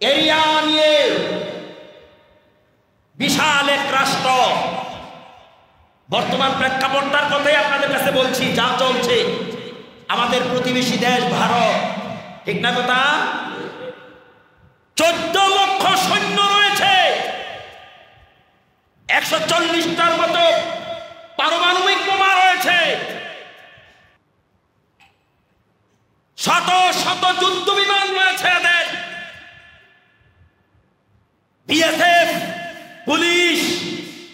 Area নিয়ে বিশাল এক রাষ্ট্র। বর্তমান প্রেক্ষাপটটার কথাই আপনাদের কাছে বলছি, যা চলছে আমাদের প্রতিবেশী দেশ ভারত, ঠিক না কথা? 14 লক্ষ সৈন্য রয়েছে, 140টার মতো পারমাণবিক বোমা রয়েছে, শত শত যুদ্ধ বিমান রয়েছে এদের, বিএসএফ, পুলিশ,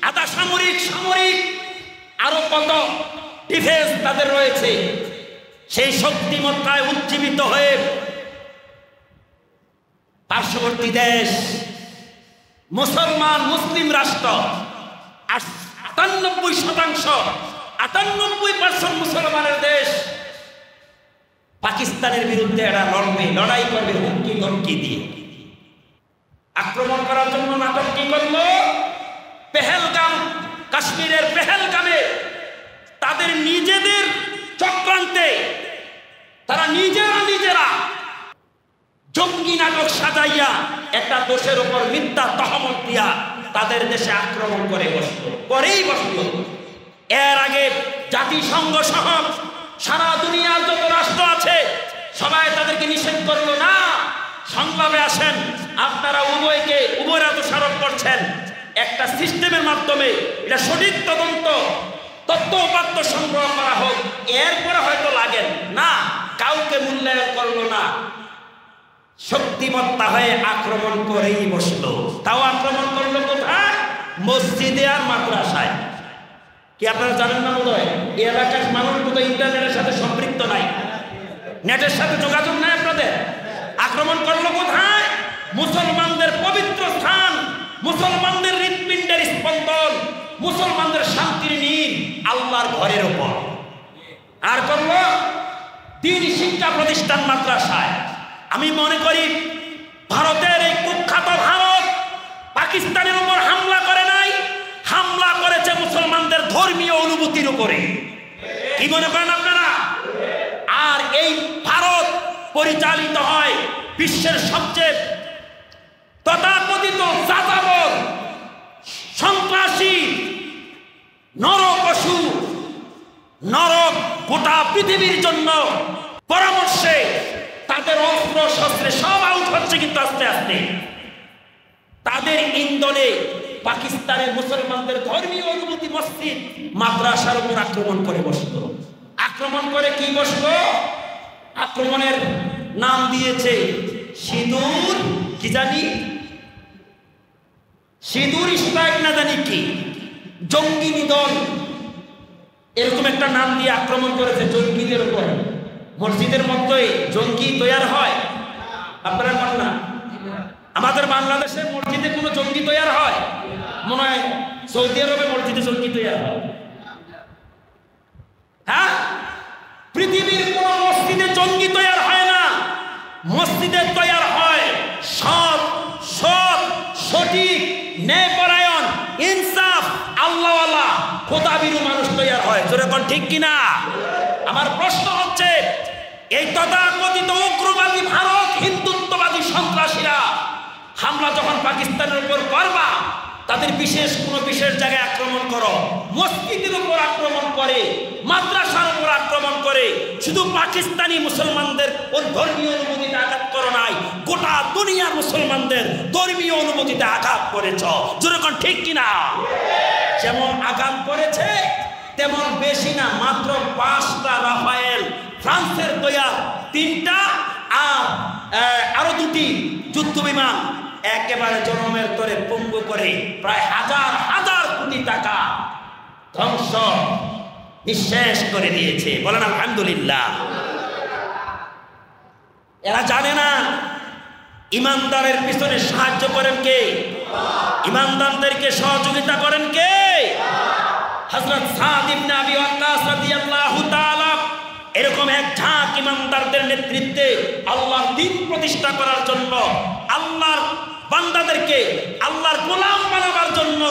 আধা সামরিক, সামরিক, আরো কত ডিফেন্স তাদের রয়েছে। সেই শক্তিমত্তায় উজ্জীবিত হয়ে পার্শ্ববর্তী দেশ মুসলমান মুসলিম রাষ্ট্র 98% মুসলমানের দেশ পাকিস্তানের বিরুদ্ধে এরা লড়বে, লড়াই করবে হুমকি ধমকি দিয়ে। আক্রমণ করার জন্য নাটক কি করলো? পেহেলগাম, কাশ্মীরের পেহেলগামে তাদের নিজেদের চক্রান্তে তারা নিজেরা জঙ্গি নাটক সাজাইয়া একটা দোষের উপর মিথ্যা তহমত দিয়া তাদের দেশে আক্রমণ করেই বসল। এর আগে জাতিসংঘ সহ সারা দুনিয়ার যত রাষ্ট্র আছে সবাই তাদেরকে নিষেধ করলো, না, সংলাপে আসেন, আপনারা উভয়রা দোষারোপ করছেন, একটা সিস্টেমের মাধ্যমে এটা সঠিক তদন্ত তথ্য উপাত্ত সংগ্রহ করা হোক, এরপরে হয়তো লাগেন না। কাউকে মূল্যায়ন করলো না, শক্তিমত্তা হয়ে আক্রমণ করেই বসলো। তাও আক্রমণ করলো কোথায়? মসজিদে আর মাদ্রাসায়। কি আপনারা জানেন না? বোধহয় এই এলাকার মানুষ বোধহয় ইন্টারনেটের সাথে সম্পৃক্ত নাই, নেটের সাথে যোগাযোগ নাই আপনাদের। আক্রমণ করলো কোথায়? মুসলমানদের পবিত্র স্থান, মুসলমানদের হৃৎপিণ্ডের স্পন্দন, মুসলমানদের শান্তির নীড় আল্লাহর ঘরের উপর। আর করলো দ্বীন শিক্ষা প্রতিষ্ঠান মাদ্রাসায়। আমি মনে করি ভারতের এই কুখ্যাত ভারত পাকিস্তানের উপর হামলা করে নাই, হামলা করেছে মুসলমানদের ধর্মীয় অনুভূতির উপরে। কি মনে করেন আপনারা? আর এই ভারত পরিচালিত হয় বিশ্বের সবচেয়ে তথাকথিত যাযাবর, সন্ত্রাসী, নরপশু, নরক গোটা পৃথিবীর জন্য পরামর্শে তাদের অস্ত্র শস্ত্রে সব আউট হচ্ছে। কিন্তু আস্তে আস্তে তাদের ইন্ধনে পাকিস্তানের মুসলমানদের ধর্মীয় অনুভূতি মসজিদ মাদ্রাসার উপর আক্রমণ করে বসল। আক্রমণ করে কি বসল? আক্রমণের নাম দিয়েছে সিঁদুর, কি জানি, সিঁদুর স্ট্রাইক না জানি কি, জঙ্গি নিধন, এরকম একটা নাম দিয়ে আক্রমণ করেছে জঙ্গিদের উপর। মসজিদের মধ্যে জঙ্গি তৈরি হয়? আপনারা বলেন না। আমাদের বাংলাদেশের মসজিদে কোনো জঙ্গি তৈরি হয়? মনে হয় সৌদি আরবে মসজিদে জঙ্গি তৈরি হয়। হ্যাঁ, পৃথিবীর কোন মসজিদে জঙ্গি তৈরি হয় না। মসজিদে তৈরি হয় সৎ, সঠিক, ন্যায়পরায়ণ, ইনসাফ, আল্লাহওয়ালা, খোদাবিরু মানুষ তৈরি হয়। যেরকম ঠিক কিনা? আমার প্রশ্ন হচ্ছে, এই তথাকথিত উগ্রবাদী ভারত, হিন্দুত্ববাদী সন্ত্রাসীরা হামলা যখন পাকিস্তানের উপর করবা, তাদের কোনো বিশেষ জায়গায় আক্রমণ করো, মসজিদের উপর আক্রমণ করে, মাদ্রাসার উপর আক্রমণ করে, শুধু পাকিস্তানি মুসলমানদের ধর্মীয় অনুভূতিতে আঘাত করো নাই, গোটা দুনিয়ার মুসলমানদের ধর্মীয় অনুভূতিতে আঘাত করেছ। যেরকম ঠিক কিনা? যেমন আঘাত করেছে তেমন বেশি না, মাত্র 5টা রাফায়েল ফ্রান্সের তৈরি, 3টা আর আরো 2টি যুদ্ধ বিমান একেবারে জনমের তরে পঙ্গু করে প্রায় হাজার কোটি টাকা ধ্বংস নিঃশেষ করে দিয়েছে। বলেন আলহামদুলিল্লাহ। এরা জানে না ইমানদারের পিছনে সাহায্য করেন কে? ইমানদারদেরকে সহযোগিতা করেন কে? হযরত সাদ ইবনে আবি ওয়াক্কাস রাদিয়াল্লাহু তাআলা এরকম এক ঝাঁক ইমানদারদের নেতৃত্বে আল্লাহর দ্বীন প্রতিষ্ঠা করার জন্য আল্লাহর বান্দাদেরকে আল্লাহর গোলাম বানাবার জন্য,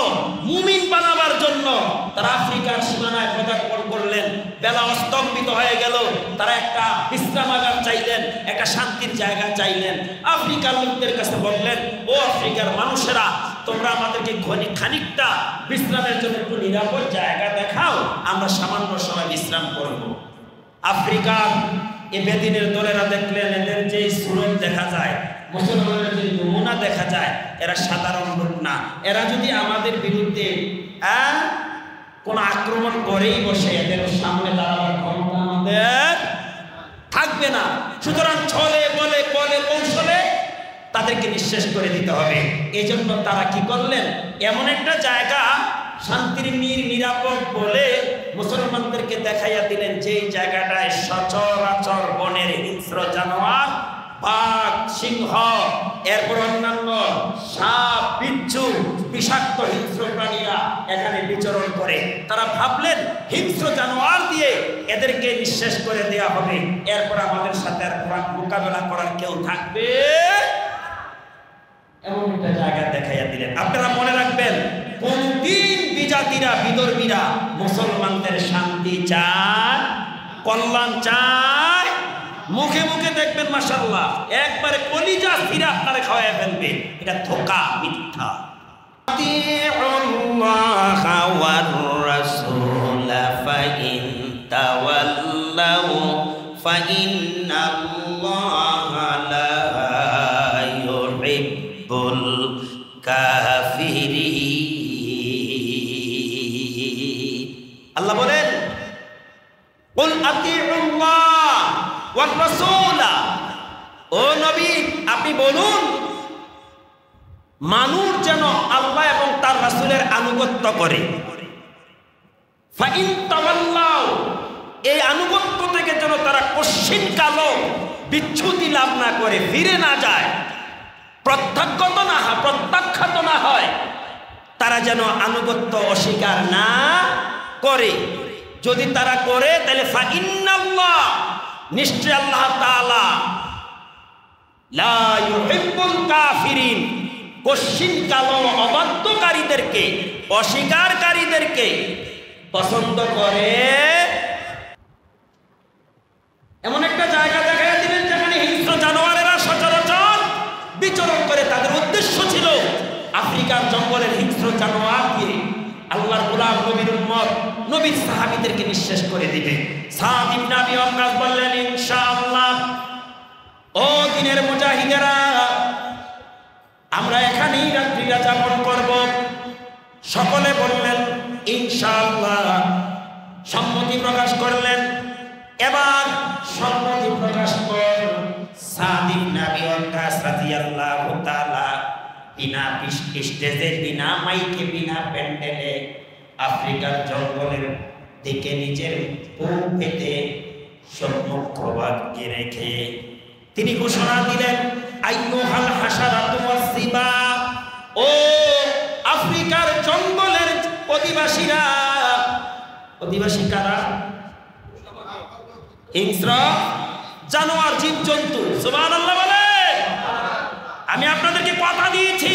মুমিন বানাবার জন্য তারা আফ্রিকার সীমানায় পদার্পণ করলেন। বেলা স্তম্ভিত হয়ে গেল, তারা একটা বিশ্রামাগার চাইলেন, একটা শান্তির জায়গা চাইলেন। আফ্রিকার লোকদের কাছে বললেন, ও আফ্রিকার মানুষেরা, তোমরা আমাদেরকে খানিকটা বিশ্রামের জন্য একটু নিরাপদ জায়গা দেখাও, আমরা সামান্য সময় বিশ্রাম করব। আফ্রিকার এ বেদিনের দলেরা দেখলেন এদের যে সুরত দেখা যায়, মুসলমানের যে নমুনা দেখা যায়, এরা সাধারণ লোক না। এরা যদি আমাদের বিরুদ্ধে কোন আক্রমণ করেই বসে, এদের সামনে দাঁড়াবার ক্ষমতা আমাদের থাকবে না। সুতরাং ছলে বলে কলে কৌশলে তাদেরকে নিঃশেষ করে দিতে হবে। এই জন্য তারা কি করলেন, এমন একটা জায়গা শান্তির নিরাপদ বলে মুসলমানদেরকে দেখাইয়া দিলেন, যেই জায়গাটায় সচরাচর বনের হিংস্র জানোয়ার, বাঘ, সিংহ, এরপর অন্যান্য সাপ, বিচ্ছু, বিষাক্ত হিংস্র প্রাণীরা এখানে বিচরণ করে। তারা ভাবলেন হিংস্র জানোয়ার দিয়ে এদেরকে নিঃশেষ করে দেওয়া হবে, এরপর আমাদের সাথে আর মোকাবেলা করার কেউ থাকবে এমন একটা জায়গা দেখাইয়া দিলেন। আপনারা মনে রাখবেন, কোনদিন বিজাতিরা, বিদর্মীরা মুসলমানদের শান্তি চায়, কল্যাণ চায়, মুখে মুখে দেখবেন মাশাআল্লাহ একবারে কলিজা ছিঁড়ে আপনারা খাওয়ায় ফেলবে। এটা ধোঁকা, মিথ্যা। আতিউল্লাহ ওয়ার রাসূল ফাইন তাওয়াল্লাউ ফাইন্নাল্লাহা লা ইউহিব্বুল কাফিরিন। আল্লাহ বলেন, কুল আতিউল্লাহ ওয়ার রাসূল, ও নবী আপনি বলুন মানুষ যেন আল্লাহ এবং তার রাসূলের আনুগত্য করে। ফাইন তাওয়াল্লাউ, এই আনুগত্য থেকে যেন তারা কশিন কালো বিচ্যুতি লাভ না করে, ফিরে না যায়, প্রত্যাখ্যাত না হয়, তারা যেন আনুগত্য অস্বীকার না করে। যদি তারা করে তাহলে ফাইন্নাল্লাহ, নিশ্চয় আল্লাহ তাআলা লা ইউহিব্বুল কাফিরিন, কশিন কালো অবাধ্যকারীদেরকে, অস্বীকারীদেরকে পছন্দ করে। এমন একটা জায়গা দেখাইয়া দিলেন যেখানে হিংস্র জানোয়ারেরা সচরাচর বিচরণ করে। তাদের উদ্দেশ্য ছিল আফ্রিকার জঙ্গলের হিংস্র জানোয়ার দিয়ে আল্লাহর গোলাম, নবীর উম্মত, নবীর সাহাবীদেরকে নিঃশেষ করে দিবে। সাদ ইবনে আবি ওয়াক্কাস বললেন, ইনশাআল্লাহ ও দিনের মুজাহিদেরা, আমরা এখানেই রাত্রিটা যাপন করব। সকলে বললেন ইনশাআল্লাহ, সম্মতি প্রকাশ করলেন। এবার সম্মতি প্রকাশ করে সাদ ইবনে আবি ওয়াক্কাস রাদিয়াল্লাহু তাআলা বিনা স্টেজে, বিনা মাইকে, বিনা প্যান্ডেলে আফ্রিকার জঙ্গলের দিকে নিজের বুক পেতে সম্মুখভাগে রেখে তিনি ঘোষণা দিলেন, আইয়ুহাল হাশারাতু ওয়াসসিবা, ও আফ্রিকার জঙ্গলের অধিবাসীরা। অধিবাসী কারা? হিংস্র জানোয়ার, জীবজন্তু। সুবহানাল্লাহ বলে। আমি আপনাদেরকে কথা দিয়েছি,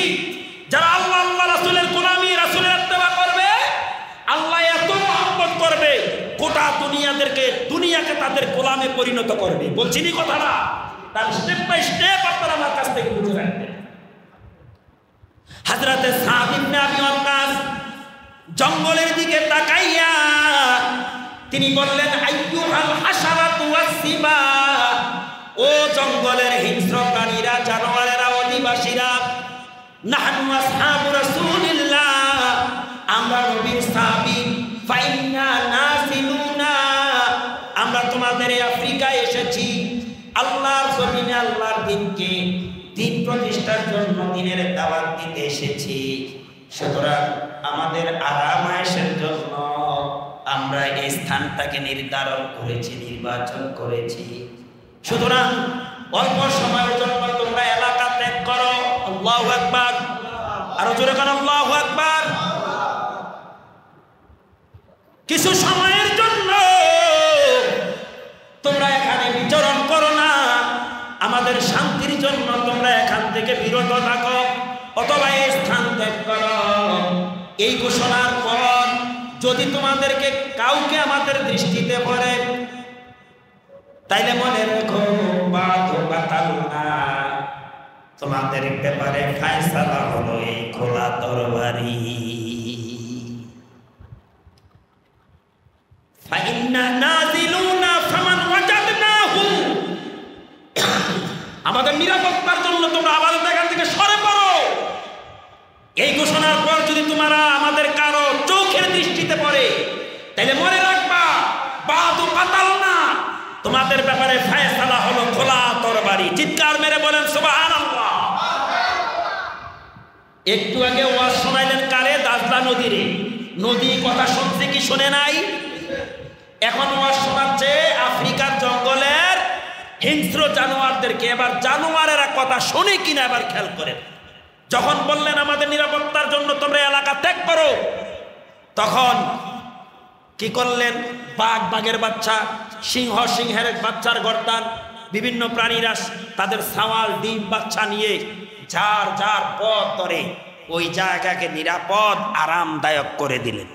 যারা আল্লাহ আল্লাহ রাসূলের গোলামি, রাসূলের ইত্তেবা করবে, আল্লাহ এত মহব্বত করবে, গোটা দুনিয়াকে তাদের গোলামে পরিণত করবে। বলছি নি কথাটা? তার স্টেপ বাই স্টেপ আপনারা আমার কাছ থেকে বুঝে রাখবেন। হযরতে সাদ ইবনে আবি ওয়াক্কাস জঙ্গলের দিকে তাকাইয়া তিনি বললেন, আইয়ুহাল হাশারাতু ওয়াসসিবা, ও জঙ্গলের হিংস্র প্রাণীরা, জানোয়ারেরা, অধিবাসীরা, নাহনু আসহাবু রাসূলিল্লাহ, আমরা নবীর সাহাবী, ফাইন্না নাসিলুনা, আমরা তোমাদের আফ্রিকায় এসেছি আল্লাহর জমিনে আল্লাহর দিনকে, দিন প্রতিষ্ঠার জন্য, দিনের দাওয়াত দিতে এসেছি। সুতরাং আমাদের আরাম আয়েশের জন্য আমরা এই স্থানটাকে নির্ধারণ করেছি, নির্বাচন করেছি। সুতরাং অল্প সময়ের জন্য তোমরা এলাকা ত্যাগ করো। আল্লাহু আকবার। আরো জোরে বলো আল্লাহু আকবার। কিছু সময়ের জন্য তোমরা এখানে বিচরণ করো না, আমাদের শান্তির জন্য তোমরা এখান থেকে বিরত থাকো অথবা এই স্থান ত্যাগ করো। এই ঘোষণার পর যদি তোমাদেরকে কাউকে আমাদের দৃষ্টিতে পড়ে তাইলে মনে রেখো তোমাদের ব্যাপারে ফায়সালা হলো এই খোলা তরবারি। আমাদের নিরাপত্তার জন্য তোমরা আমাদের এখান থেকে সরে পড়ো। এই ঘোষণার পর যদি তোমরা আমাদের কারো চোখের দৃষ্টিতে পড়ে তাহলে মনে রাখবা বাদু পাতাল না, তোমাদের ব্যাপারে ফায়সালা হলো খোলা তরবারি। চিৎকার মেরে বলেন সুবহানাল্লাহ। একটু আগে ওয়াজ শোনাইলেন কারে? দাজলা নদীরে। নদী কথা শুনছে কি শুনে নাই? এখন ওয়াজ শোনাচ্ছে আফ্রিকার জঙ্গলের হিংস্র জানোয়ারদেরকে। এবার জানোয়ারেরা কথা শোনে কিনা এবার খেয়াল করেন। যখন বললেন আমাদের নিরাপত্তার জন্য তোমরা এলাকা ত্যাগ করো, তখন কি করলেন? বাঘ বাঘের বাচ্চা, সিংহ সিংহের বাচ্চার গর্দান, বিভিন্ন প্রাণীরা তাদের সাওয়াল ডিম বাচ্চা নিয়ে যার যার পথ ধরে ওই জায়গাকে নিরাপদ আরামদায়ক করে দিলেন।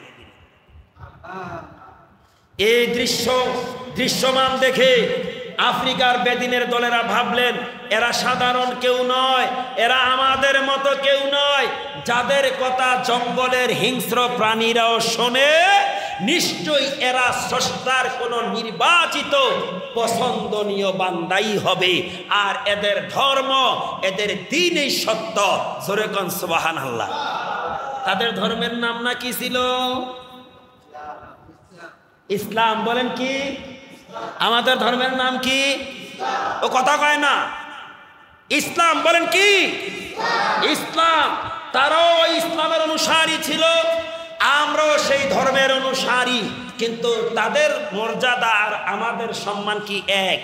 এই দৃশ্যমান দেখে আফ্রিকার বেদিনের দলেরা ভাবলেন এরা সাধারণ কেউ নয়, এরা আমাদের মতো কেউ নয়, যাদের কথা জঙ্গলের হিংস্র প্রাণীরাও শোনে, নিশ্চয়ই এরা স্রষ্টার কোন নির্বাচিত পছন্দনীয় বান্দাই হবে, আর এদের ধর্ম এদের দ্বীনই সত্য। জোরে কোন সুবহানাল্লাহ। তাদের ধর্মের নাম না কি ছিল? ইসলাম। বলেন কি? আমাদের ধর্মের নাম কি? ও কথা কয় না। ইসলাম। বলেন কি? ইসলাম। তারাও ওই ইসলামের অনুসারী ছিল, আমরাও সেই ধর্মের অনুসারী, কিন্তু তাদের মর্যাদা আর আমাদের সম্মান কি এক?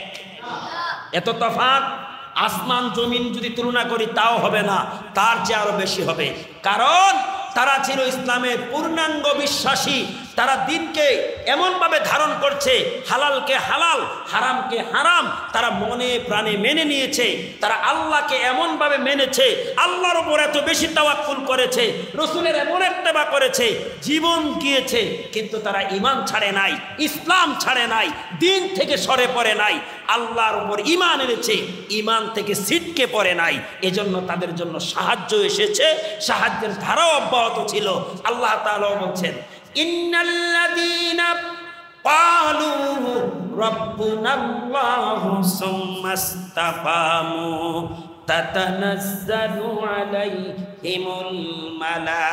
এত তফাৎ। আসমান জমিন যদি তুলনা করি তাও হবে না, তার চেয়ে আরো বেশি হবে। কারণ তারা ছিল ইসলামের পূর্ণাঙ্গ বিশ্বাসী। তারা দিনকে এমনভাবে ধারণ করছে, হালালকে হালাল, হারামকে হারাম তারা মনে প্রাণে মেনে নিয়েছে। তারা আল্লাহকে এমনভাবে মেনেছে, আল্লাহর উপর এত বেশি তাওয়াক্কুল করেছে, রসুলের এমন ইত্তেবা করেছে, জীবন গিয়েছে, কিন্তু তারা ঈমান ছাড়ে নাই, ইসলাম ছাড়ে নাই, দিন থেকে সরে পড়ে নাই, আল্লাহর উপর ঈমান এনেছে, ঈমান থেকে ছিটকে পড়ে নাই। এজন্য তাদের জন্য সাহায্য এসেছে, সাহায্যের ধারাও অব্যাহত ছিল। আল্লাহ তাআলা বলছেন ইন্নাল্লাযীনা ক্বালু রাব্বুনাল্লাহু সুম্মাস্তাকামু তাতানাজ্জালু আলাইহিমুল মালায়েকা।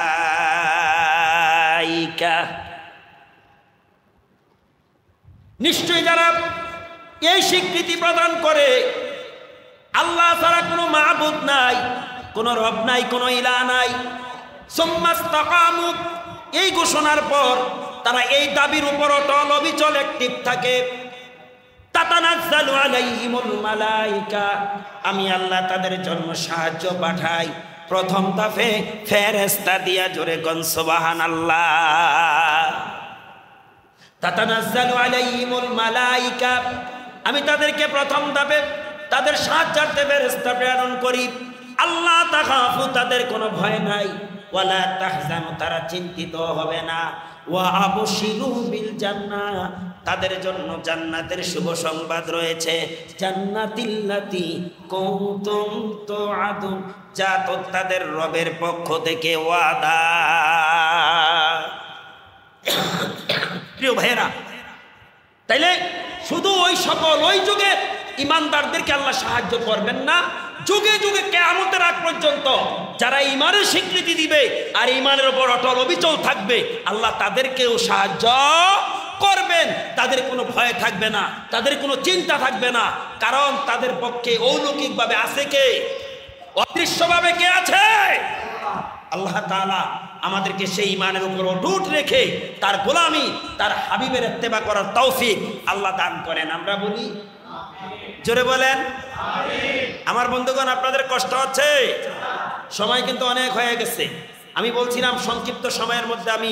নিশ্চয়ই যারা এই স্বীকৃতি প্রদান করে আল্লাহ ছাড়া কোনো মাবুদ নাই, কোনো রব নাই, কোনো ইলাহ নাই, সুম্মাস্তাকামু, এই ঘোষণার পর তারা এই দাবির উপর অটল অবিচল অ্যাক্টিভ থাকে, তাতানাজ্জালু আলাইহিমুল মালায়েকা, আমি আল্লাহ তাদের জন্য সাহায্য পাঠাই। প্রথম ধাপে ফেরেশতা দিয়া, জোরে কোন সুবহানাল্লাহ। তাতানাজ্জালু আলাইহিমুল মালায়েকা, আমি তাদেরকে প্রথম ধাপে তাদের সাহায্যার্থে ফেরেশতা প্রেরণ করি। আল্লাহ তাখাফু, তাদের কোনো ভয় নাই, ওয়ালা তাহজানু, তারা চিন্তিত হবে না, ওয়া আবশিরু বিল জান্নাহ, তাদের জন্য জান্নাতের শুভ সংবাদ রয়েছে। জান্নাতিল্লাতি কুনতুম তুআদুন, যা তো তাদের রবের পক্ষ থেকে ওয়াদা। প্রিয় ভাইয়েরা, তাইলে শুধু ওই সকল ওই যুগে ইমানদারদেরকে আল্লাহ সাহায্য করবেন না, যুগে যুগে কিয়ামতের আগ পর্যন্ত যারা ঈমানের স্বীকৃতি দিবে আর ঈমানের উপর অটল অবিচল থাকবে, আল্লাহ তাদেরকেও সাহায্য করবেন। তাদের কোনো ভয় থাকবে না, তাদের কোনো চিন্তা থাকবে না, কারণ তাদের পক্ষে অলৌকিকভাবে আছে কে? অদৃশ্যভাবে কে আছে? আল্লাহ তাআলা আমাদেরকে সেই ঈমানের উপর অটুট রেখে তার গোলামি, তার হাবিবের ইত্তেবা করার তৌফিক আল্লাহ দান করেন। আমরা বলি জোরে বলেন আমিন। আমার বন্ধুগণ, আপনাদের কষ্ট হচ্ছে? সময় কিন্তু অনেক হয়ে গেছে। আমি বলছিলাম সংক্ষিপ্ত সময়ের মধ্যে আমি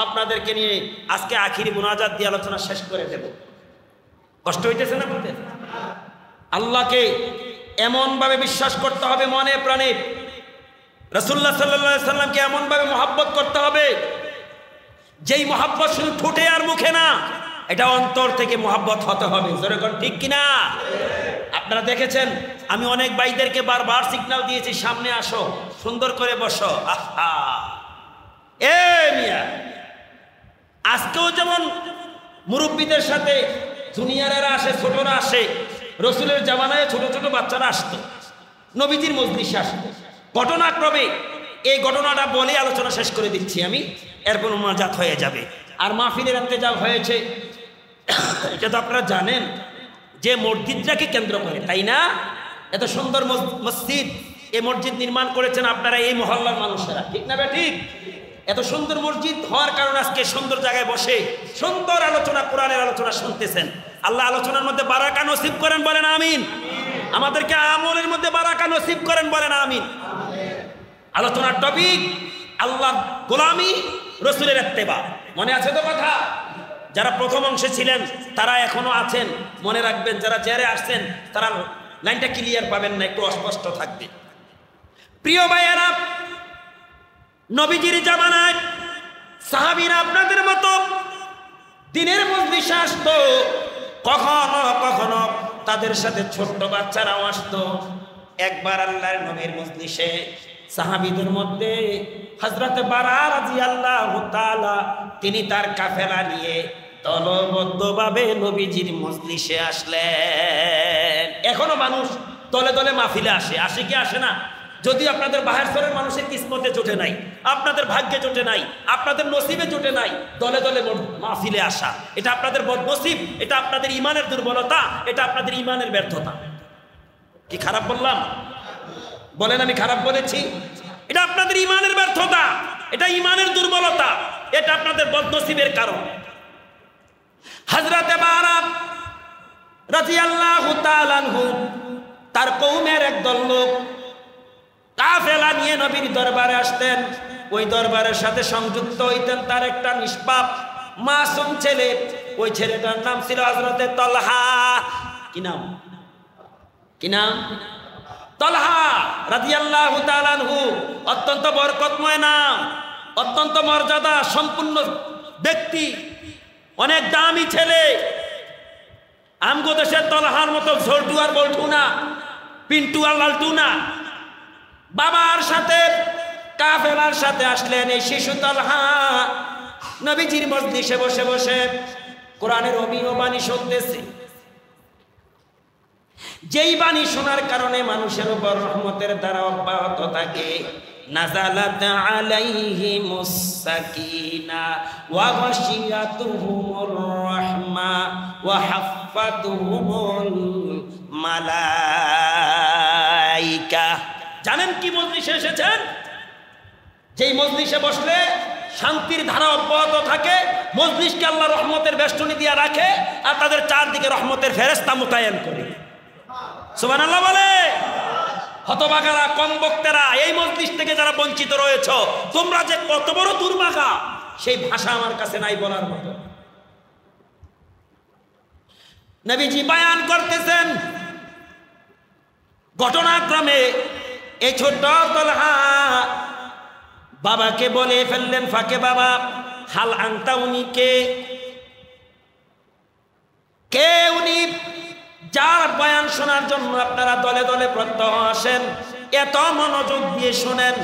আপনাদেরকে নিয়ে আজকে আখিরি মুনাজাত দিয়ে আলোচনা শেষ করে দেব। কষ্ট হইতেছে না বলতে? আল্লাহকে এমনভাবে বিশ্বাস করতে হবে মনে প্রাণে, রাসূলুল্লাহ সাল্লাল্লাহু আলাইহি সাল্লামকে এমনভাবে মহব্বত করতে হবে যেই মহব্বত শুধু ঠোঁটে আর মুখে না, এটা অন্তর থেকে মহব্বত হতে হবে। যেরকম ঠিক কিনা? আপনারা দেখেছেন আমি অনেক ভাইদেরকে বারবার সিগন্যাল দিয়েছি, সামনে আসো, সুন্দর করে বসো। আহা এ মিয়া, আজকেও যেমন মুরব্বীদের সাথে জুনিয়রেরা আসে, ছোটরা আসে, রসুলের জামানায় ছোট ছোট বাচ্চারা আসতো, নবীজির মজলিসে আসতো। ঘটনাক্রমে এই ঘটনাটা বলে আলোচনা শেষ করে দিচ্ছি আমি, এরপর মোনাজাত হয়ে যাবে। আর মাহফিলের ইন্তেজাম হয়েছে, এটা তো আপনারা জানেন যে মসজিদটাকে কেন্দ্র করে, তাই না? এত সুন্দর মসজিদ, এই মসজিদ নির্মাণ করেছেন আপনারা, এই মহল্লার মানুষেরা, ঠিক না? ঠিক। এত সুন্দর মসজিদ হওয়ার কারণে আজকে সুন্দর জায়গায় বসে সুন্দর আলোচনা, কোরআনের আলোচনা শুনতেছেন। আল্লাহ আলোচনার মধ্যে বারাকা নসিব করেন, বলেন আমিন। আমাদেরকে আমলের মধ্যে বারাকা নসিব করেন, বলেন আমিন। আলোচনার টপিক আল্লাহ গোলামি, রসুলের ইত্তেবা। মনে আছে তো কথা? যারা প্রথম অংশে ছিলেন তারা এখনো আছেন, মনে রাখবেন। যারা চেয়ারে আসছেন তারা লাইনটা ক্লিয়ার পাবেন না, একটু অস্পষ্ট থাকবে। প্রিয় ভাইয়েরা, নবীজির জামানায় সাহাবীরা আপনাদের মতো দিনের মজলিসে আসতো, কখনো কখনো তাদের সাথে ছোট্ট বাচ্চারাও আসতো। একবার আল্লাহর নবীর মজলিসে সাহাবীদের মধ্যে হযরতে বারা রাদিয়াল্লাহু তাআলা তিনি তার কাফেলা নিয়ে দলবদ্ধভাবে নবীজির মজলিসে আসলেন। এখনো মানুষ দলে দলে মাহফিলে আসে, আসে কি আসে না? যদি আপনাদের বাহির স্তরের মানুষের কিসমতে জোটে নাই, আপনাদের ভাগ্যে জোটে নাই, আপনাদের নসিবে জোটে নাই দলে দলে মাহফিলে আসা, এটা আপনাদের বদনসিব, এটা আপনাদের ইমানের দুর্বলতা, এটা আপনাদের ইমানের ব্যর্থতা। কি খারাপ বললাম? বলেন আমি খারাপ বলেছি? এটা আপনাদের ইমানের ব্যর্থতা, এটা ইমানের দুর্বলতা, এটা আপনাদের বদনসিবের কারণ। হযরতে বারা রাদিয়াল্লাহু তাআলা আনহু তার কওমের একদল লোক কাফেলা নিয়ে নবীর দরবারে আসতেন। ওই দরবারের সাথে সংযুক্ত হইতেন তার একটা নিষ্পাপ মাসুম ছেলে। ওই ছেলেটার নাম ছিল হযরতে তলহা। কি নাম? কি নাম? তলহা রাদিয়াল্লাহু তাআলা আনহু। অত্যন্ত বরকতময় নাম, অত্যন্ত মর্যাদা সম্পূর্ণ ব্যক্তি, অনেক দামি ছেলে। আমগো দেশের তলহার মতো ঝোলটু আর বলটু না, পিন্টু আর লালটু না। বাবার সাথে কাফেলার সাথে আসলেন এই শিশু তলহা। নবীজির মজলিসে বসে বসে কোরআনের অমীয় বাণী শুনতেছে। যেই বাণী শোনার কারণে মানুষের উপর রহমতের দ্বারা অব্যাহত থাকে। নাযালাত আলাইহিমুস সাকিনা ওয়া গাশিয়াতুহুমুর রাহমা ওয়া হাফফাতুহুমুল মালাইকা। জানেন কি মজলিসে এসেছেন? যেই মজলিসে বসলে শান্তির ধারা অব্যাহত থাকে, মজলিসকে আল্লাহ রহমতের বেষ্টনী দিয়ে রাখে, আর তাদের চারদিকে রহমতের ফেরেশতা মোতায়েন করে। সুবহানাল্লাহ বলে। হতভাগারা, কম বক্তেরা, এই মজলিস থেকে যারা বঞ্চিত রয়েছ, তোমরা যে কত বড় দুর্ভাগা সেই ভাষা আমার কাছে নাই বলার মতো। নবীজি বয়ান করতেছেন, ঘটনাক্রমে এই ছোট্ট তলহা বাবাকে বলে ফেললেন ফাঁকে, বাবা হাল আনতা, উনি কে? কে উনি যার বয়ান শোনার জন্য আপনারা দলে দলে প্রত্যহ আসেন, এত মনোযোগ দিয়ে শোনেন?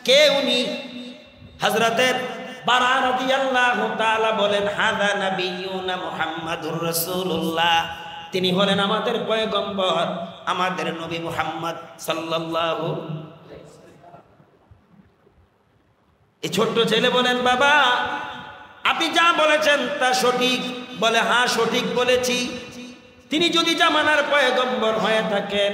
কে উনি? হযরতে বারা রাদিয়াল্লাহু তাআলা বলেন, হাযা নাবিয়ুনা মুহাম্মাদুর রাসূলুল্লাহ। তিনি হলেন আমাদের পয়গম্বর, আমাদের নবী মুহাম্মদ সাল্লাল্লাহু। এই ছোট্ট ছেলে বলেন, বাবা আপনি যা বলেছেন তা সঠিক। বলে, হ্যাঁ সঠিক বলেছি। তিনি যদি জামানার পয়গম্বর হয়ে থাকেন,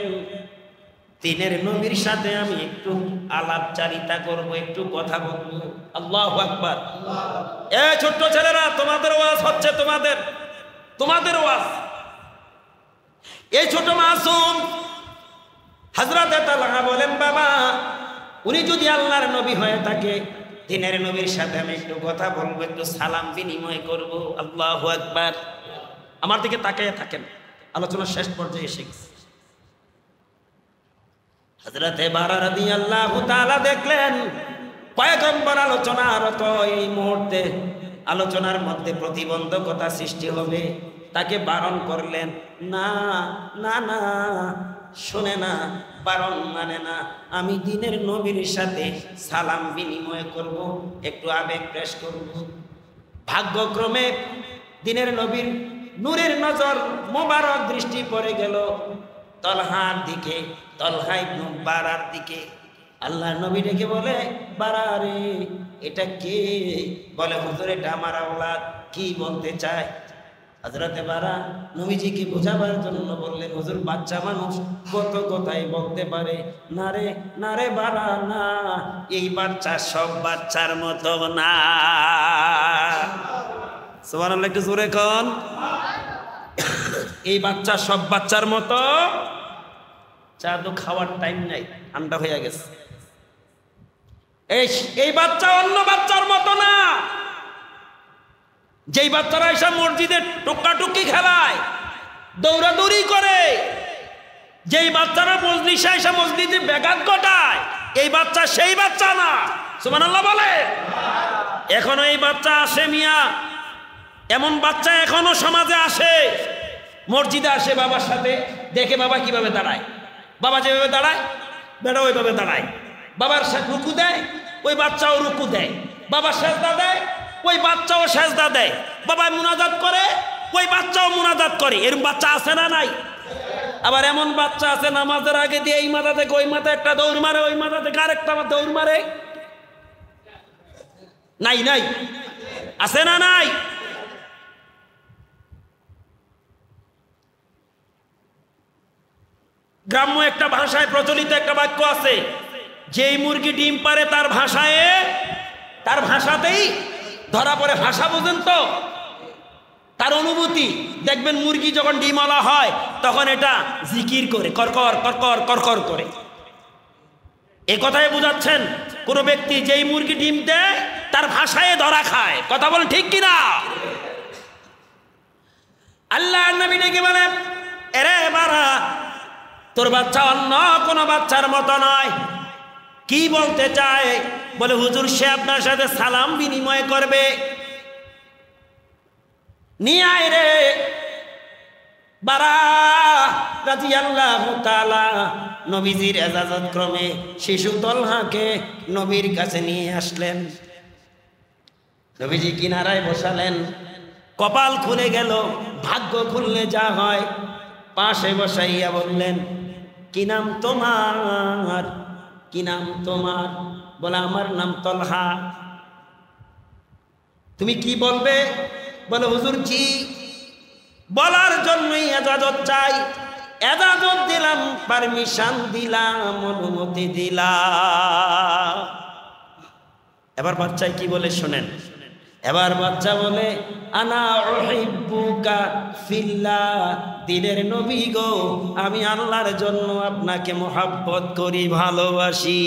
তিনের নবীর সাথে আমি একটু আলাপচারিতা করব, একটু কথা বলবো। আল্লাহু আকবার। এ ছোট্ট ছেলেরা, তোমাদের ওয়াজ হচ্ছে, তোমাদের ওয়াজ। এই ছোট মাসুম হযরতে তালহা বলেন, বাবা উনি যদি আল্লাহর নবী হয়ে থাকে, দিনের নবীর সাথে আমি একটু কথা বলবো, একটু সালাম বিনিময় করব। আল্লাহু আকবার। আমার দিকে তাকিয়ে থাকেন, আলোচনা শেষ পর্যায়ে এসে গেছে। হযরতে বারা রাদিয়াল্লাহু তাআলা দেখলেন পয়গম্বর আলোচনারত এই মুহূর্তে আলোচনার মধ্যে প্রতিবন্ধকতা সৃষ্টি হবে, তাকে বারণ করলেন, না না না, শোনে না, বারণ মানে না, আমি দিনের নবীর সাথে সালাম বিনিময় করব, একটু আবেগ পেশ করব। ভাগ্যক্রমে দিনের নবীর নূরের নজর মোবারক দৃষ্টি পড়ে গেল তলহার দিকে, তলহা ইবনে বারার দিকে। আল্লাহ নবী ডেকে বলে, বারা রে, এটা কে? বলে, হুজুর এটা আমার আওলাদ। কি বলতে চায়? হযরতে বারা নবীজিকে বোঝাবার জন্য বললেন, হুজুর বাচ্চা মানুষ কত কথাই বলতে পারে, না রে না রে বারা না, এই বাচ্চা সব বাচ্চার মতো না। সুবহানাল্লাহ, একটু জোরে কোন। এই বাচ্চা সব বাচ্চার মতো। চা তো খাওয়ার টাইম নাই, ঠান্ডা হয়ে গেছে। এই বাচ্চা অন্য বাচ্চার মতো না। যেই বাচ্চারা এসে মসজিদে টুকাটুকি খেলায়, দৌড়াদৌড়ি করে, যেই বাচ্চারা মজলিসে এসে মসজিদে ব্যাঘাত ঘটায়, এই বাচ্চা সেই বাচ্চা না। সুবহানাল্লাহ বলে। এখনো এই বাচ্চা আসে মিয়া, এমন বাচ্চা এখনো সমাজে আসে। মসজিদে আসে বাবার সাথে, দেখে বাবা কিভাবে দাঁড়ায়, বাবা যেভাবে দাঁড়ায় বেটা ওইভাবে দাঁড়ায়। বাবার সাথে রুকু দেয়, ওই বাচ্চাও রুকু দেয়। বাবা সেজদা দেয়, ওই বাচ্চাও সেজদা দেয়। বাবা মুনাজাত করে, ওই বাচ্চাও মুনাজাত করে। এরকম বাচ্চা আছে না নাই? আবার এমন বাচ্চা আছে নামাজের আগে দিয়ে এই মাথা থেকে ওই মাথা একটা দৌড় মারে, ওই মাথা থেকে আরেকটা দৌড় মারে। নাই নাই, আছে না নাই? গ্রাম্য একটা ভাষায় প্রচলিত একটা বাক্য আছে, যেই মুরগি ডিম পারে তার ভাষাতেই ধরা পড়ে। ভাষা বুঝেন তো, তার অনুভূতি। দেখবেন মুরগি যখন ডিমওয়ালা হয় তখন এটা জিকির করে, করকর করকর করকর করে। এ কথাই বুঝাচ্ছেন কোন ব্যক্তি যেই মুরগি ডিম দেয় তার ভাষায় ধরা খায়। কথা বলেন ঠিক কিনা? আল্লাহ নবী ডেকে বলেন, এরে বারা, তোর বাচ্চা অন্য কোন বাচ্চার মতো নয়। কি বলতে চায়? বলে, হুজুর সে আপনার সাথে সালাম বিনিময় করবে। নিয়ে আয় রে। বারা রাদিয়াল্লাহু তাআলা নবীজির ইজাজত ক্রমে শিশু তলহাকে নবীর কাছে নিয়ে আসলেন। নবীজি কিনারায় বসালেন। কপাল খুলে গেল, ভাগ্য খুললে যা হয়। পাশে বসাইয়া বললেন, কি নাম তোমার? কি নাম তোমার? বলে, আমার নাম তলহা। তুমি কি বলবে? বলে, হুজুর জি বলার জন্যই ইজাজত চাই। ইজাজত দিলাম, পারমিশন দিলাম, অনুমতি দিলাম। এবার বাচ্চায় কি বলে শোনেন। এবার বাচ্চা বলে, আনা উহিব্বুকা ফিল্লাহ, দিনের নবী গো, আমি আল্লাহর জন্য আপনাকে মোহাব্বত করি, ভালোবাসি।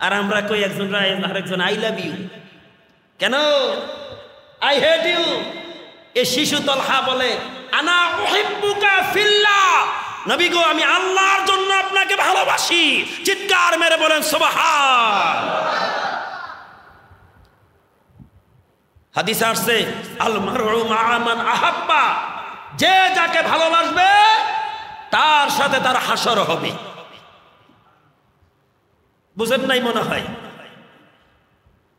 আর আমরা কই একজন আরেকজন আই লাভ ইউ। কেন? I hate you. এই শিশু তলহা বলে, আনা উহিব্বুকা ফিল্লাহ, নবী গো আমি আল্লাহর জন্য আপনাকে ভালোবাসি। চিৎকার মেরে বলেন সুবহান। হাদিসে আসছে, আল মারউ মা মান আহাব্বা, যে যাকে ভালোবাসবে তার সাথে তার হাসর হবে। বুঝেন নাই মনে হয়?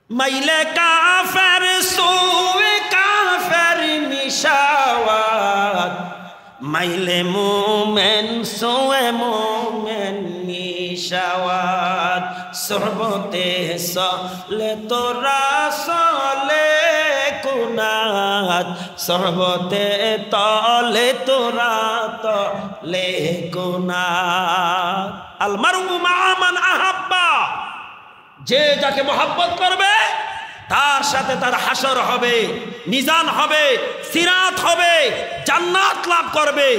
মাইলে কাফের সুয়ে কাফের নিশাওয়াত, মাইলে মুমেন সুয়ে মুমেন নিশাওয়াত। সহবতে সলে তোরা সলে কুনাত, সহবতে তলে তোরা তলে কুনাত। আল মারউ মা মান আহাব্বা, যে যাকে মোহাব্বত করবে তার সাথে তার হাসর হবে, মিজান হবে, সিরাত হবে, জান্নাত লাভ করবে।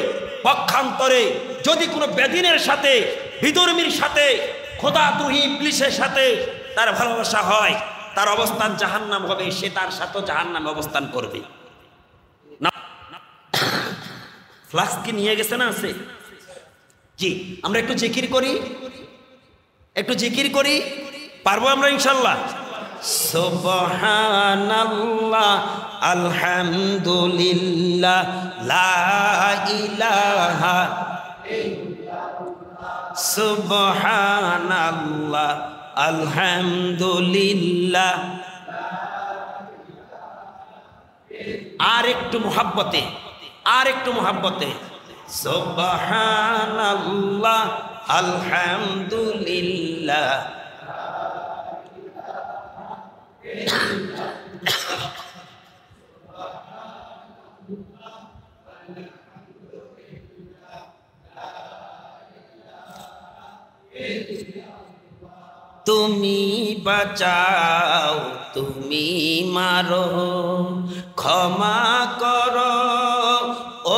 পক্ষান্তরে যদি কোনো বেদিনের সাথে, বিধর্মীর সাথে, খোদাদ্রোহী ইবলিসের সাথে তার ভালোবাসা হয়, তার অবস্থান জাহান্নাম হবে, সে তার সাথে জাহান্নামে অবস্থান করবে। ফ্লাস্ক কি নিয়ে গেছে না? আছে। জি, আমরা একটু জিকির করি, একটু জিকির করি, পারবো আমরা ইনশাল্লাহ? সুবহানাল্লাহ, আলহামদুলিল্লাহ, লা ইলাহা সুবহানাল্লাহ, আলহামদুলিল্লাহ। আর একটু মুহাব্বতে, আর একটু মুহাব্বতে, সুবহানাল্লাহ, আলহামদুলিল্লাহ। তুমি বাঁচাও, তুমি মারো, ক্ষমা করো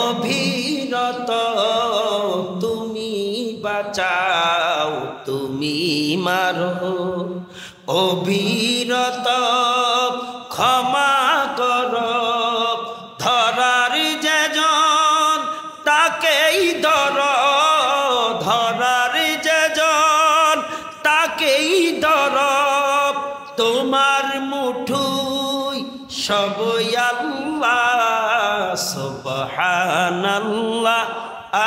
অভিরত। তুমি বাঁচাও, তুমি মারো অভিরত, ক্ষমা করো। ধরার যেজন তাকেই ধরো, ধরার যেজন তাকেই ধরো। তোমার মুঠোয় সবই আল্লাহ, সুবহানাল্লাহ,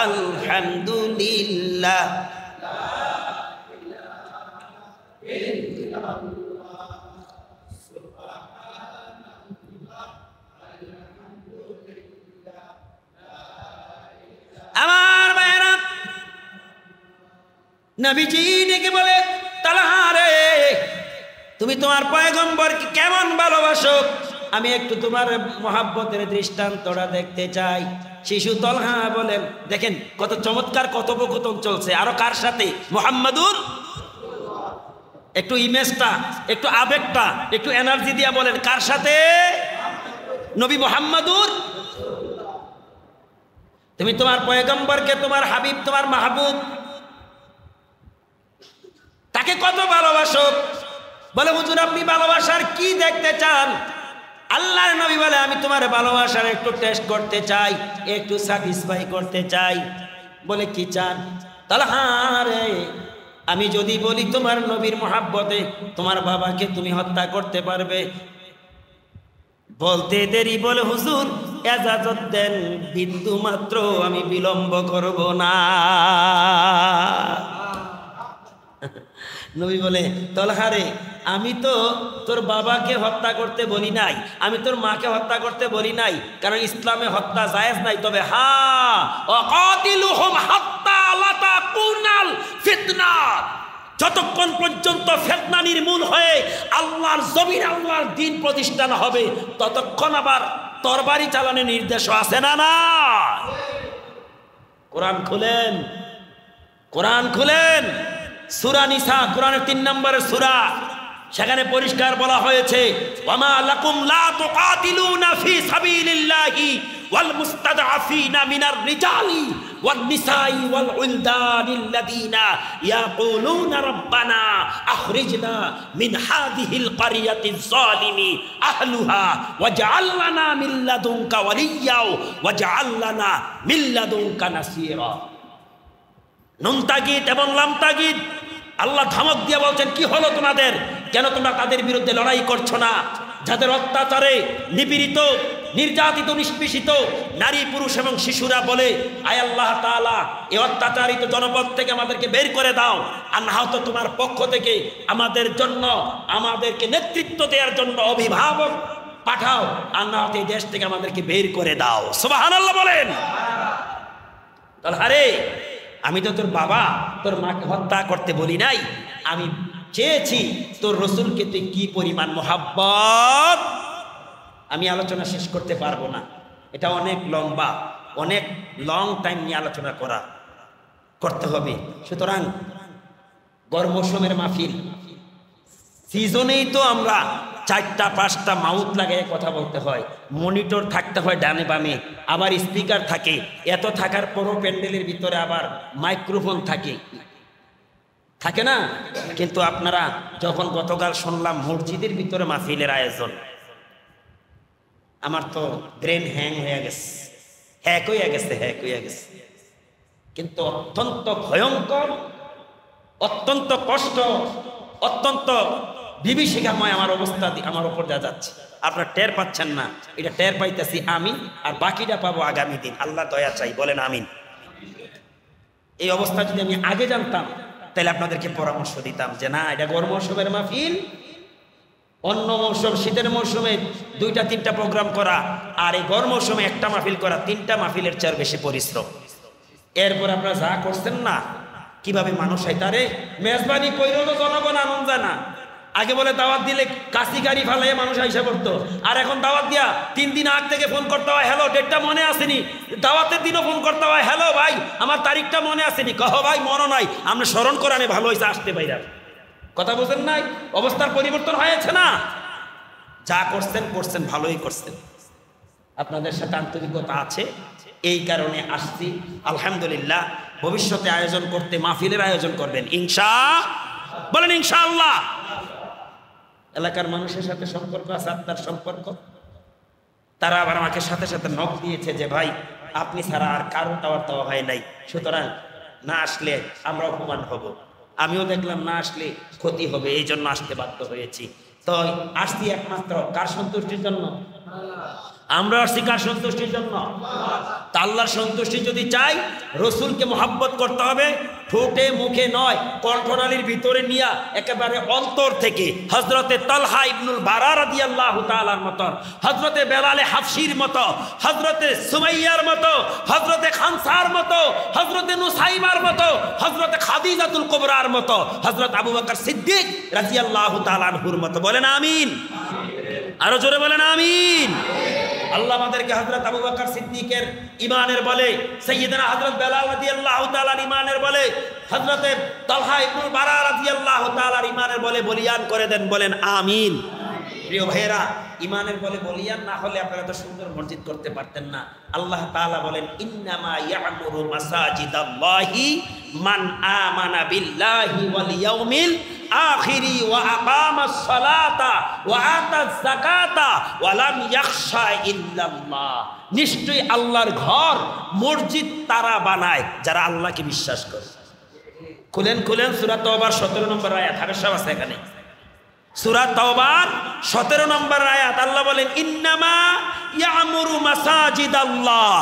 আলহামদুলিল্লাহ। আমার ভাইরা, নবীজি ডেকে বলে, তালহা রে, তুমি তোমার পয়গম্বরকে কেমন ভালোবাসো, আমি একটু তোমার মহাব্বতের দৃষ্টান্তটা দেখতে চাই। শিশু তলহা বলেন, দেখেন কত চমৎকার কথোপকথন চলছে। আরো কার সাথে? মুহাম্মাদুর। একটু ইমেজটা, একটু আবেগটা, একটু এনার্জি দিয়া বলেন, কার সাথে? নবী মুহাম্মাদুর। তুমি তোমার পয়গম্বরকে, তোমার হাবিব, তোমার মাহবুব, তাকে কত ভালোবাসো। বলে, হুজুর আপনি ভালোবাসার কি দেখতে চান? আল্লাহর নবী বলে, আমি তোমার ভালোবাসার একটু টেস্ট করতে চাই, একটু স্যাটিসফাই করতে চাই। বলে, কি চান? তালহা রে, আমি যদি বলি তোমার নবীর মহাব্বতে তোমার বাবাকে তুমি হত্যা করতে পারবে, বলতে দেরি। বলে, হুজুর এজাজত দেন, বিন্দু মাত্র আমি বিলম্ব করব না। নবী বলে, তলহারে, আমি তো তোর বাবাকে হত্যা করতে বলি নাই, আমি তোর মাকে হত্যা করতে বলি নাই, কারণ ইসলামে হত্যা জায়েজ নাই। তবে হ্যাঁ, ওয়াকাতিলুহুম হাত্তা লা তাকুনাল ফিতনা, যতক্ষণ পর্যন্ত ফিতনা নির্মূল হয়ে আল্লাহর জমিনে আল্লাহর দ্বীন প্রতিষ্ঠা হবে, ততক্ষণ আবার তরবারি চালানোর নির্দেশ আছে না? না। কোরআন খুলেন, কোরআন খুলেন, সূরা নিসা, কোরআনের 3 নম্বরের সূরা, সেখানে পরিষ্কার বলা হয়েছে, ওয়ামা লাকুম লা তুকাতিলুনা ফি সাবিলিল্লাহি ওয়াল মুস্তাদআফিনা মিনার রিজালি ওয়ান নিসাই ওয়াল উলদানিল্লাযিনা ইয়াকুলুনা রাব্বানা আখরিজনা মিন হাযিহিল ক্বরিয়াতিজ যালিমি আহলুহা ওয়াজআল লানা মিন লাদুনকা ওয়ালিয়্যা ওয়াজআল লানা মিন লাদুনকা নাসীরা। নুন তাগিদ এবং লাম তাগিদ, আল্লাহ ধমক দিয়ে বলছেন, কি হলো তোমাদের? কেন তোমরা তাদের বিরুদ্ধে লড়াই করছো না, যাদের অত্যাচারে নিপীড়িত, নির্যাতিত, নিষ্পেষিত নারী, পুরুষ এবং শিশুরা বলে, আয় আল্লাহ তাআলা, এই অত্যাচারিত জনপদ থেকে আমাদেরকে বের করে দাও, আর না হয়তো তোমার পক্ষ থেকে আমাদের জন্য, আমাদেরকে নেতৃত্ব দেওয়ার জন্য অভিভাবক পাঠাও, আর না হয়তো এই দেশ থেকে আমাদেরকে বের করে দাও। সুবহানাল্লাহ বলেন। তাহলে আরে, আমি তো তোর বাবা, তোর মাকে হত্যা করতে বলি নাই, আমি চেয়েছি তোর রসুলকে তুই কি পরিমাণ মোহাব্বত। আমি আলোচনা শেষ করতে পারবো না, এটা অনেক লম্বা, অনেক লং টাইম নিয়ে আলোচনা করতে হবে। সুতরাং গরম মৌসুমের মাহফিল, সিজনেই তো আমরা 4টা-5টা মাউথ লাগাই কথা বলতে হয়, মনিটর থাকতে হয় ডানে বামে, আবার স্পিকার থাকে, এত থাকার পরও প্যান্ডেলের ভিতরে আবার মাইক্রোফোন থাকে না? কিন্তু আপনারা যখন গতকাল শুনলাম মসজিদের ভিতরে মাহফিলের আয়োজন, আমার তো ব্রেন হ্যাং হয়ে গেছে, হ্যাক হয়ে গেছে। কিন্তু অত্যন্ত ভয়ঙ্কর, অত্যন্ত কষ্ট, অত্যন্ত বিভীষিকাময় আমার অবস্থা আমার উপর যা যাচ্ছে। আপনারা টের পাচ্ছেন না, এটা টের পাইতেছি আমি, আর বাকিটা পাবো আগামী দিন। আল্লাহ দয়া চাই, বলেন আমিন। এই অবস্থা যদি আমি আগে জানতাম তাহলে আপনাদেরকে পরামর্শ দিতাম যে না, এটা গরম মৌসুমের মাহফিল, অন্য মৌসুম শীতের মৌসুমে 2-3টা প্রোগ্রাম করা, আর এই গরম মৌসুমে একটা মাহফিল করা 3টা মাহফিলের চেয়ে বেশি পরিশ্রম। এরপর আপনারা যা করছেন না, কিভাবে মানুষ হয় তারে মেজবানি কইরো তো জনগণ আনন্দ যায় না। আগে বলে দাওয়াত দিলে কাশি গাড়ি ফালাইয়ে মানুষ আইসা করতো, আর এখন দাওয়াত দিয়া 3 দিন আগ থেকে ফোন করতে হয়, হ্যালো ডেটটা মনে আসেনি। দাওয়াতের দিনও ফোন করতে হয়, হ্যালো ভাই আমার তারিখটা মনে আসেনি। কহ ভাই মনে নাই, আমরা স্মরণ করানে ভালো হয়েছে আসতে পাইরা। কথা বলছেন নাই? অবস্থার পরিবর্তন হয়েছে না? যা করছেন করছেন, ভালোই করছেন। আপনাদের সাথে আন্তরিকতা আছে, এই কারণে আসছি। আলহামদুলিল্লাহ, ভবিষ্যতে আয়োজন করতে, মাহফিলের আয়োজন করবেন বলেন ইনশাআল্লাহ। এলাকার মানুষের সাথে সম্পর্ক আছে, আপনার সম্পর্ক। তারা আবার আমাকে সাথে সাথে নক দিয়েছে যে ভাই আপনি ছাড়া আর কারো দেওয়া হয় নাই, সুতরাং না আসলে আমরা অপমান হব। আমিও দেখলাম না আসলে ক্ষতি হবে, এই জন্য আসতে বাধ্য হয়েছি। তো আসছি একমাত্র কার সন্তুষ্টির জন্য? আমরা আসছি কার সন্তুষ্টির জন্য? আল্লাহর সন্তুষ্টি যদি চাই, রসুলকে মোহাব্বত করতে হবে, ঠোঁটে মুখে নয়, কণ্ঠনালীর ভিতরে নিয়ে একেবারে অন্তর থেকে। হযরতে তালহা ইবনুল বারা রাদিয়াল্লাহু তাআলার মতো, হযরতে বেলালে হাফসির মতো, হযরতে সুমাইয়ার মতো, হযরতে খানসার মতো, হযরতে নুসাইমার মতো, হযরতে খাদিজাতুল কুবরার মতো, হযরত আবু বকর সিদ্দিক রাদিয়াল্লাহু তাআলা আনহুর মতো। বলেন আমিন। আরো জোরে বলেন আমিন। আল্লাহ আমাদেরকে হযরত আবু বকর সিদ্দিকের ঈমানের বলে, সাইয়্যিদনা হযরত বেলাল রাদিয়াল্লাহু তাআলার ঈমানের বলে, হযরতে তালহা ইবনুল বারা রাদিয়াল্লাহু তাআলার ঈমানের বলে বলিয়ান করে দেন। বলেন আমিন। প্রিয় ভাইয়েরা, ঈমানের বলে বলিয়ান না হলে আপনারা তো সুন্দর মসজিদ করতে পারতেন না। আল্লাহ তাআলা বলেন ইন্নামা ইয়া'মুরু মাসাজিদাল্লাহি মান আমানা বিল্লাহি ওয়াল ইয়াউমিল আখিরি ওয়া আকামাস সালাতা ওয়া আতাজ যাকাতা ওয়া লাম ইয়াখশা ইল্লাল্লাহ। নিশ্চয়ই আল্লাহর ঘর মসজিদ তারা বানায় যারা আল্লাহকে বিশ্বাস করে। খুলেন সূরা তাওবার 17 নম্বর আয়াত, হাবেশাব আছে এখানে। সূরা তাওবার 17 নম্বর আয়াত, আল্লাহ বলেন ইন্নামা ইয়া'মুরু মাসাজিদাল্লাহ,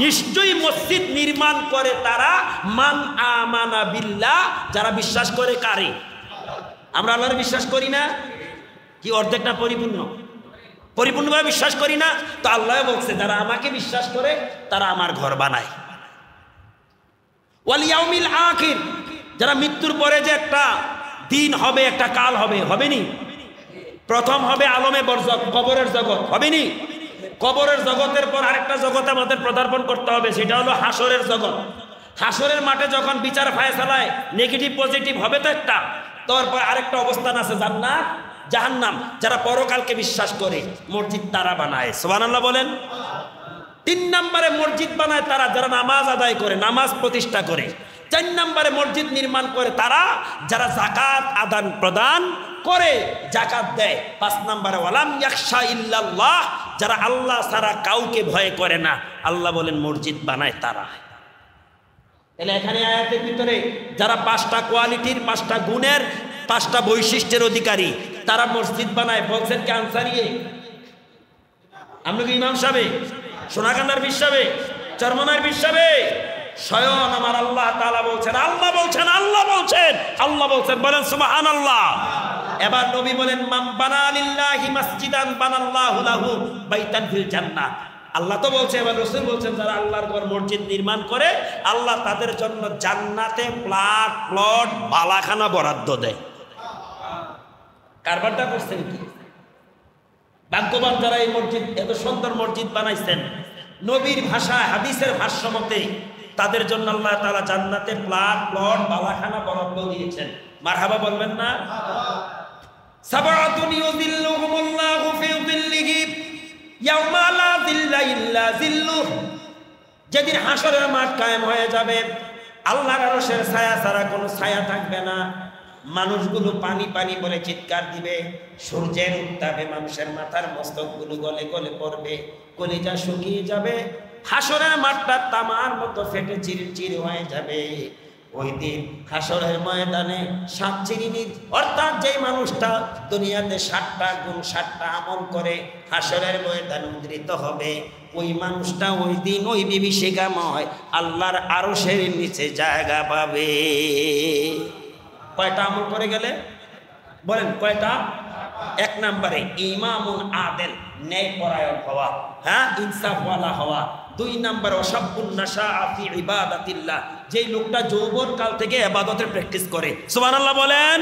নিশ্চয়ই মসজিদ নির্মাণ করে তারা মান আমানা বিল্লাহ, যারা বিশ্বাস করে। কারে? আমরা আল্লাহর বিশ্বাস করি না কি? অর্ধেকটা পরিপূর্ণভাবে বিশ্বাস করি না। তো আল্লাহ বলছে যারা আমাকে বিশ্বাস করে তারা আমার ঘর বানায়। ওয়াল ইয়াউমিল আখির, যারা মৃত্যুর পরে যে একটা দিন হবে, একটা কাল হবে, হবে নি? প্রথম হবে আলমে বরজখ, কবরের জগৎ, হবে নি? কবরের জগতের পর আরেকটা জগতে আমাদের পদার্পণ করতে হবে, সেটা হলো হাসরের জগৎ। হাসরের মাঠে যখন বিচার ফায়সালায় নেগেটিভ পজিটিভ হবে তো একটা, তারপর আরেকটা অবস্থান আছে জান্নাত জাহান্নাম। যারা পরকালকে বিশ্বাস করে মসজিদ তারা বানায়। সুবহানাল্লাহ বলেন। 3 নম্বরে মসজিদ বানায় তারা যারা নামাজ আদায় করে, নামাজ প্রতিষ্ঠা করে। 4 নম্বরে মসজিদ নির্মাণ করে তারা যারা যাকাত আদান প্রদান করে, যাকাত দেয়। 5 নম্বরে ওয়ালাম ইয়াখশা ইল্লাল্লাহ, যারা আল্লাহ ছাড়া কাউকে ভয় করে না। আল্লাহ বলেন মসজিদ বানায় তারা। তাহলে এখানে আয়াতের ভিতরে যারা 5টা কোয়ালিটির, 5টা গুণের, 5টা বৈশিষ্ট্যের অধিকারী তারা মসজিদ বানায়। বলছেন কি আনসারিয়ে? আমরা কি ইমাম সাহেব, সোনাকান্দার বিশ্বাবে, চরমনার বিশ্বাবে? স্বয়ং আমার আল্লাহ তাআলা বলছেন, আল্লাহ বলছেন, বলেন সুবহানাল্লাহ। এবার নবী বলেন মান বানা লিল্লাহি মাসজিদান বানাল্লাহু লাহু বাইতান ফিল জান্নাহ। আল্লাহ তো বলছে, এবার রাসূল বলছেন যারা আল্লাহর ঘর মসজিদ নির্মাণ করে আল্লাহ তাদের জন্য জান্নাতে প্লট বালাখানা বরাদ্দ দেয়। কারবারটা করছেন কি? ভাগ্যবান যারা এই মসজিদ, এত সুন্দর মসজিদ বানাইছেন, নবীর ভাষায় হাদিসের ভাষ্য মতে তাদের জন্য আল্লাহ তাআলা জান্নাতে প্লট বালাখানা বরাদ্দ দিয়েছেন। মারহাবা বলবেন না? সাবআতুন ইউযিল্লুহুমুল্লাহু ফি যিল্লিহি ইয়াওমা লা যিল্লা ইল্লা যিল্লুহ। যেদিন হাসরের মাঠ কায়েম হয়ে যাবে, আল্লাহর আরশের ছায়া ছাড়া কোনো ছায়া থাকবে না। মানুষগুলো পানি পানি বলে চিৎকার দিবে, সূর্যের উত্তাপে মানুষের মাথার মস্তকগুলো গলে গলে পড়বে, কলিজা শুকিয়ে যাবে, হাসরের মাঠটা তামার মতো ফেটে চিরচির হয়ে যাবে। ওই দিন হাসরের ময়দানে 7 শ্রেণীর, অর্থাৎ যেই মানুষটা দুনিয়াতে 60টা গুণ 60টা আমল করে হাসরের ময়দানে উদ্ধৃত হবে, ওই মানুষটা ওই দিন ওই বিভীষিকাময় আল্লাহর আরশের নিচে জায়গা পাবে। কয়টা আমল করে গেলে বলেন কয়টা? 1 নম্বরে ইমামুন আদেল, ন্যায়পরায়ণ হওয়া, হ্যাঁ, ইনসাফওয়ালা হওয়া। 2 নম্বরে ওয়াশাবুন নাশাআ ফি ইবাদাতিল্লাহ, যেই লোকটা যৌবন কাল থেকে ইবাদতের প্র্যাকটিস করে, সুবহানাল্লাহ বলেন।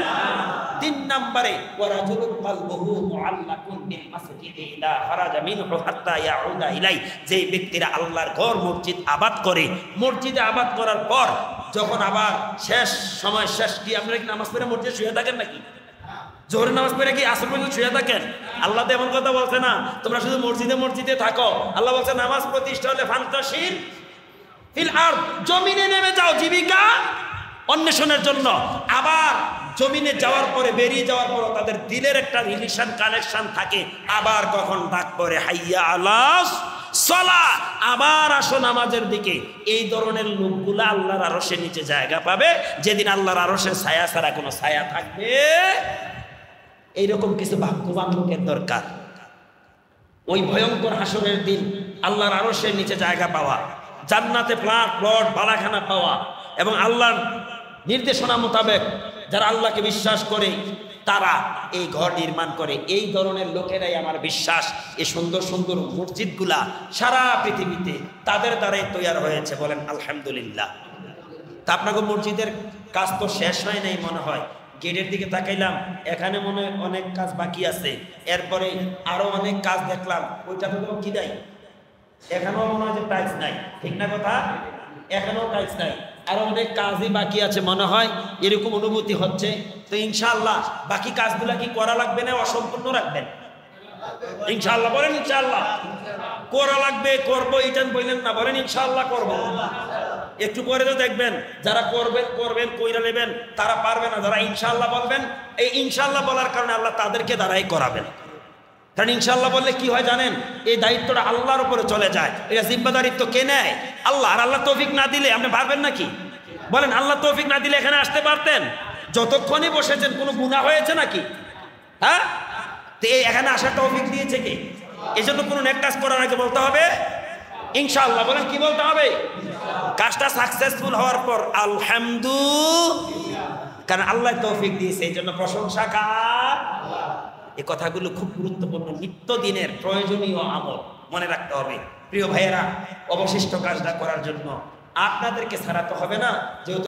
3 নম্বরে ওয়ারাজুলুন কলবুহু মুআল্লাকুন বিল মাসজিদি ইলা খারাজা মিনহু হাত্তা ইয়াউদা ইলাই, যেই ব্যক্তিরা আল্লাহর ঘর মসজিদ আবাদ করে, মসজিদে আবাদ করার পর যখন আবার শেষ সময় শেষ, কি আপনারা কি নামাজ পড়ে মসজিদে শুয়ে থাকেন নাকি? জোহরের নামাজ পড়ে কি আসর পর্যন্ত শুয়ে থাকেন? আল্লাহ তো এমন কথা বলছে না তোমরা শুধু মসজিদে মসজিদে থাকো। আল্লাহ বলছে নামাজ প্রতিষ্ঠা হলে ফান্তাশির ফিল আরদ, জমিনে নেমে যাও জীবিকা অন্বেষণের জন্য। আবার জমিনে যাওয়ার পরে, বেরিয়ে যাওয়ার পর তাদের দিলের একটা রিলেশন কানেকশন থাকে, আবার কখন ডাক পড়ে হাইয়া আলাস সালাহ, আবার আসো নামাজের দিকে। এই ধরনের লোকগুলা আল্লাহর আরশের নিচে জায়গা পাবে, যেদিন আল্লাহর আরশের ছায়া ছাড়া কোনো ছায়া থাকবে। এইরকম কিছু ভাগ্যবান লোকের দরকার। ওই ভয়ঙ্কর হাসরের দিন আল্লাহর আরশের নিচে জায়গা পাওয়া, জান্নাতে ফ্ল্যাট প্লট বালাখানা পাওয়া, এবং আল্লাহর নির্দেশনা মোতাবেক যারা আল্লাহকে বিশ্বাস করে তারা এই ঘর নির্মাণ করে। এই ধরনের লোকেরাই আমার বিশ্বাস এই সুন্দর সুন্দর মসজিদগুলা সারা পৃথিবীতে তাদের দ্বারাই তৈরি হয়েছে। বলেন আলহামদুলিল্লাহ। তা আপনাকে মসজিদের কাজ তো শেষ হয় নাই মনে হয়, গেটের দিকে তাকাইলাম, এখানে মনে হয় অনেক কাজ বাকি আছে, এরপরে আরো অনেক কাজ দেখলাম, ওইটা তো কি নাই, এখানেও মনে হয় যে টাইলস নাই, ঠিক না কথা? এখানেও টাইলস নাই, আরো অনেক কাজই বাকি আছে মনে হয়, এরকম অনুভূতি হচ্ছে। তো ইনশাআল্লাহ বাকি কাজগুলা কি করা লাগবে না অসম্পূর্ণ রাখবেন? ইনশাআল্লাহ বলেন ইনশাআল্লাহ করা লাগবে, করবো, এটা বললেন না, বলেন ইনশাআল্লাহ করবো। একটু পরে তো দেখবেন যারা করবেন করবেন কইরা নেবেন, তারা পারবে না, যারা ইনশাআল্লাহ বলবেন, এই ইনশাআল্লাহ বলার কারণে আল্লাহ তাদেরকে দ্বারাই করাবেন। কারণ ইনশাআল্লাহ বললে কি হয় জানেন, এই দায়িত্বটা আল্লাহর উপরে চলে যায়। এটা জিম্মাদারিত্ব কে নেয়? আল্লাহ। আর আল্লাহ তৌফিক না দিলে আপনি পারবেন নাকি? বলেন আল্লাহ তৌফিক না দিলে এখানে আসতে পারতেন? যতক্ষণই বসেছেন কোনো গুনাহ হয়েছে নাকি? হ্যাঁ, তো এই এখানে আসার তৌফিক দিয়েছে কে? এই জন্য কোনো নেক কাজ করার আগে বলতে হবে ইনশাআল্লাহ। বলেন কি বলতে হবে? কাজটা সাকসেসফুল হওয়ার পর আলহামদুলিল্লাহ, কারণ আল্লাহ তৌফিক দিয়েছে, এই জন্য প্রশংসা কার? এই কথাগুলো খুব গুরুত্বপূর্ণ, নিত্যদিনের প্রয়োজনীয় আমল মনে রাখতে হবে। প্রিয় ভাইয়েরা, অবশিষ্ট কাজটা করার জন্য আপনাদেরকে ছাড়া তো হবে না, যেহেতু